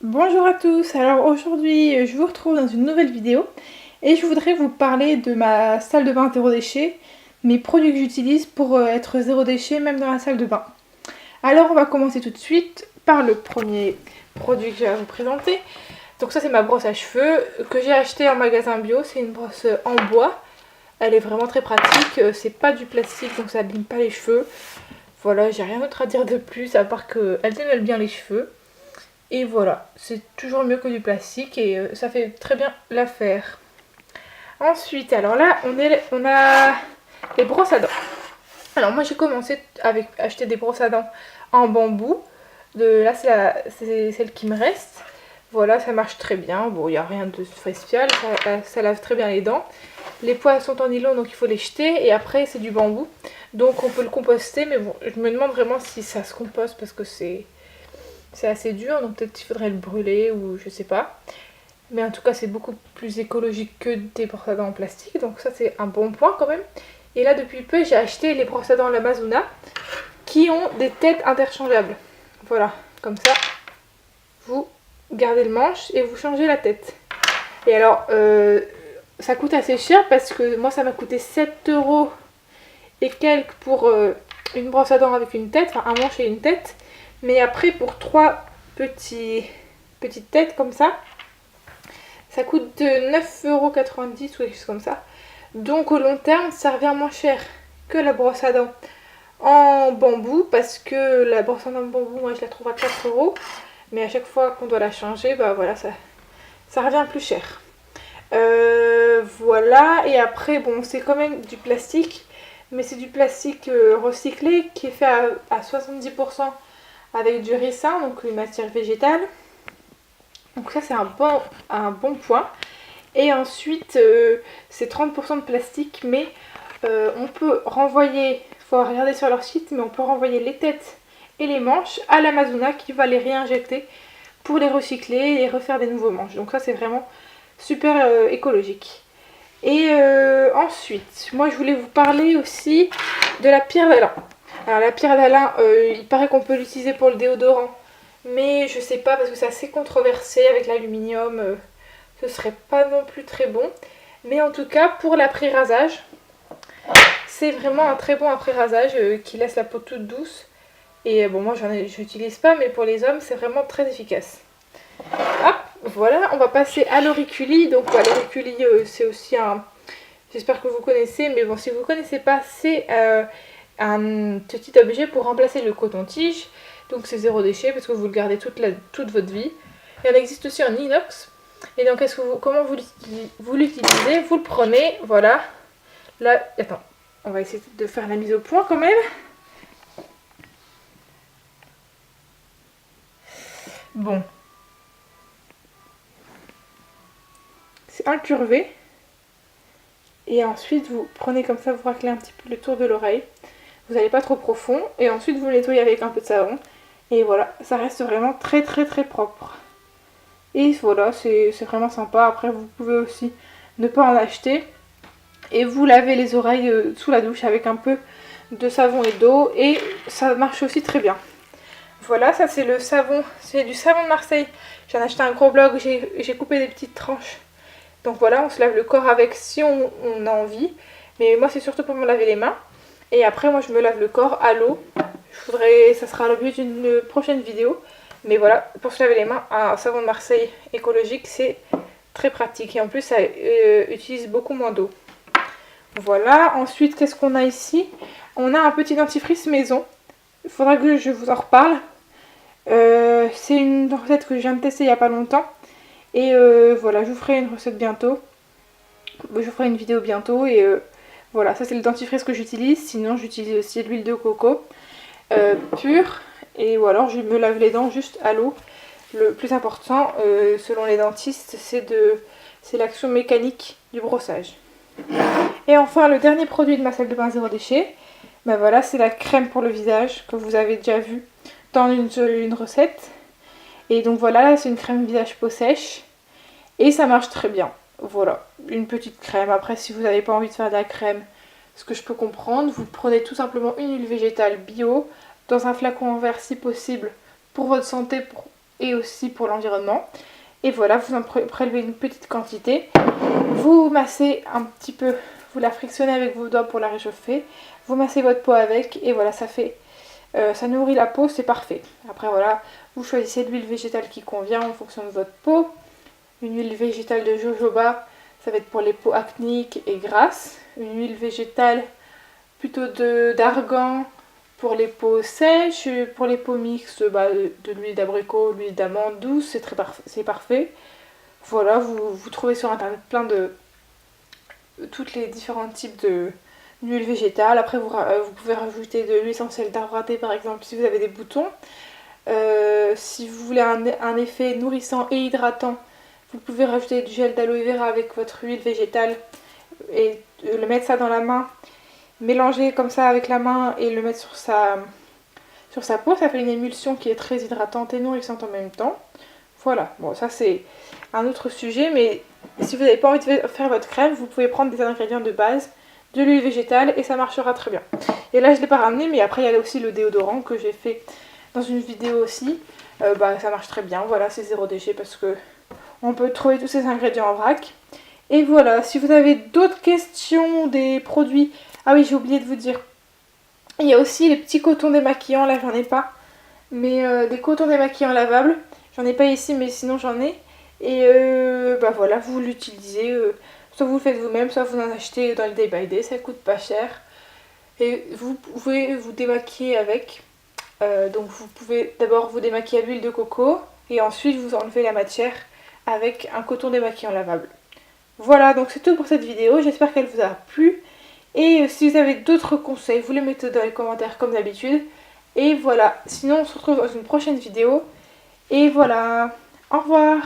Bonjour à tous, alors aujourd'hui je vous retrouve dans une nouvelle vidéo et je voudrais vous parler de ma salle de bain zéro déchet, mes produits que j'utilise pour être zéro déchet même dans la salle de bain. Alors on va commencer tout de suite par le premier produit que j'ai à vous présenter. Donc ça c'est ma brosse à cheveux que j'ai acheté en magasin bio, c'est une brosse en bois. Elle est vraiment très pratique, c'est pas du plastique donc ça abîme pas les cheveux. Voilà, j'ai rien d'autre à dire de plus à part qu'elle démêle bien les cheveux. Et voilà, c'est toujours mieux que du plastique et ça fait très bien l'affaire. Ensuite, alors là, on a les brosses à dents. Alors moi j'ai commencé avec acheter des brosses à dents en bambou. Là c'est celle qui me reste. Voilà, ça marche très bien. Bon, il n'y a rien de spécial, ça lave très bien les dents. Les poils sont en nylon donc il faut les jeter et après c'est du bambou. Donc on peut le composter mais bon, je me demande vraiment si ça se composte parce que c'est assez dur, donc peut-être qu'il faudrait le brûler ou je sais pas. Mais en tout cas, c'est beaucoup plus écologique que des brosses à dents en plastique, donc ça c'est un bon point quand même. Et là, depuis peu, j'ai acheté les brosses à dents Lamazuna qui ont des têtes interchangeables. Voilà, comme ça, vous gardez le manche et vous changez la tête. Et alors, ça coûte assez cher parce que moi, ça m'a coûté 7 € et quelques pour une brosse à dents avec une tête, enfin un manche et une tête. Mais après, pour trois petites têtes comme ça coûte 9,90 € ou quelque chose comme ça. Donc au long terme, ça revient moins cher que la brosse à dents en bambou parce que la brosse à dents en bambou, moi je la trouve à 4 €. Mais à chaque fois qu'on doit la changer, bah voilà, ça revient plus cher. Voilà, et après, bon, c'est quand même du plastique, mais c'est du plastique recyclé qui est fait à 70% avec du ricin, donc une matière végétale. Donc ça c'est un bon point. Et ensuite c'est 30% de plastique, mais on peut renvoyer, il faut regarder sur leur site, mais on peut renvoyer les têtes et les manches à l'Amazona qui va les réinjecter pour les recycler et refaire des nouveaux manches. Donc ça c'est vraiment super écologique. Et ensuite, moi je voulais vous parler aussi de la pierre d'Alain. Alors la pierre d'Alain, il paraît qu'on peut l'utiliser pour le déodorant, mais je sais pas parce que c'est assez controversé avec l'aluminium, ce serait pas non plus très bon. Mais en tout cas, pour l'après-rasage, c'est vraiment un très bon après-rasage qui laisse la peau toute douce. Et bon, moi j'utilise pas, mais pour les hommes, c'est vraiment très efficace. Hop, voilà, on va passer à l'auriculi. Donc l'auriculi, c'est aussi un... J'espère que vous connaissez, mais bon, si vous ne connaissez pas, c'est un petit objet pour remplacer le coton-tige. Donc c'est zéro déchet parce que vous le gardez toute votre vie. Il en existe aussi en inox. Et donc comment vous l'utilisez? Vous le prenez, voilà. Là, attends, on va essayer de faire la mise au point quand même. Bon. C'est incurvé. Et ensuite, vous prenez comme ça, vous raclez un petit peu le tour de l'oreille. Vous n'allez pas trop profond. Et ensuite, vous nettoyez avec un peu de savon. Et voilà, ça reste vraiment très très très propre. Et voilà, c'est vraiment sympa. Après, vous pouvez aussi ne pas en acheter. Et vous lavez les oreilles sous la douche avec un peu de savon et d'eau. Et ça marche aussi très bien. Voilà, ça c'est le savon. C'est du savon de Marseille. J'en ai acheté un gros bloc. J'ai coupé des petites tranches. Donc voilà, on se lave le corps avec si on a envie. Mais moi, c'est surtout pour me laver les mains. Et après, moi, je me lave le corps à l'eau. Ça sera l'objet d'une prochaine vidéo. Mais voilà, pour se laver les mains, un savon de Marseille écologique, c'est très pratique. Et en plus, ça utilise beaucoup moins d'eau. Voilà, ensuite, qu'est-ce qu'on a ici? On a un petit dentifrice maison. Il faudra que je vous en reparle. C'est une recette que je viens de tester il n'y a pas longtemps. Et voilà, je vous ferai une recette bientôt. Je vous ferai une vidéo bientôt. Et voilà, ça c'est le dentifrice que j'utilise. Sinon, j'utilise aussi de l'huile de coco pure. Et ou alors, je me lave les dents juste à l'eau. Le plus important, selon les dentistes, c'est l'action mécanique du brossage. Et enfin, le dernier produit de ma salle de bain zéro déchet, ben voilà, c'est la crème pour le visage que vous avez déjà vu dans une recette. Et donc voilà, c'est une crème visage peau sèche. Et ça marche très bien. Voilà, une petite crème. Après, si vous n'avez pas envie de faire de la crème, ce que je peux comprendre, vous prenez tout simplement une huile végétale bio dans un flacon en verre si possible pour votre santé, et aussi pour l'environnement. Et voilà, vous en prélevez une petite quantité. Vous massez un petit peu, vous la frictionnez avec vos doigts pour la réchauffer. Vous massez votre peau avec et voilà, ça nourrit la peau, c'est parfait. Après voilà, vous choisissez l'huile végétale qui convient en fonction de votre peau. Une huile végétale de jojoba, ça va être pour les peaux acnéiques et grasses. Une huile végétale plutôt d'argan pour les peaux sèches. Pour les peaux mixtes, de l'huile d'abricot, l'huile d'amande douce, c'est parfait. Voilà, vous trouvez sur internet plein de tous les différents types d'huile végétale. Après vous pouvez rajouter de l'huile essentielle d'arbre à thé par exemple si vous avez des boutons. Si vous voulez un effet nourrissant et hydratant, vous pouvez rajouter du gel d'aloe vera avec votre huile végétale et le mettre ça dans la main, mélanger comme ça avec la main et le mettre sur sa peau. Ça fait une émulsion qui est très hydratante et nourrissante en même temps. Voilà, bon ça c'est un autre sujet, mais si vous n'avez pas envie de faire votre crème, vous pouvez prendre des ingrédients de base, de l'huile végétale et ça marchera très bien. Et là je ne l'ai pas ramené, mais après il y a aussi le déodorant que j'ai fait dans une vidéo aussi. Ça marche très bien, voilà, c'est zéro déchet parce que on peut trouver tous ces ingrédients en vrac. Et voilà, si vous avez d'autres questions des produits... Ah oui, j'ai oublié de vous dire. Il y a aussi les petits cotons démaquillants, là j'en ai pas. Mais des cotons démaquillants lavables. J'en ai pas ici, mais sinon j'en ai. Et voilà, vous l'utilisez. Soit vous le faites vous-même, soit vous en achetez dans le Day by Day. Ça coûte pas cher. Et vous pouvez vous démaquiller avec. Donc vous pouvez d'abord vous démaquiller à l'huile de coco. Et ensuite vous enlevez la matière avec un coton démaquillant lavable. Voilà, donc c'est tout pour cette vidéo. J'espère qu'elle vous a plu. Et si vous avez d'autres conseils, vous les mettez dans les commentaires comme d'habitude. Et voilà, sinon on se retrouve dans une prochaine vidéo. Et voilà, au revoir.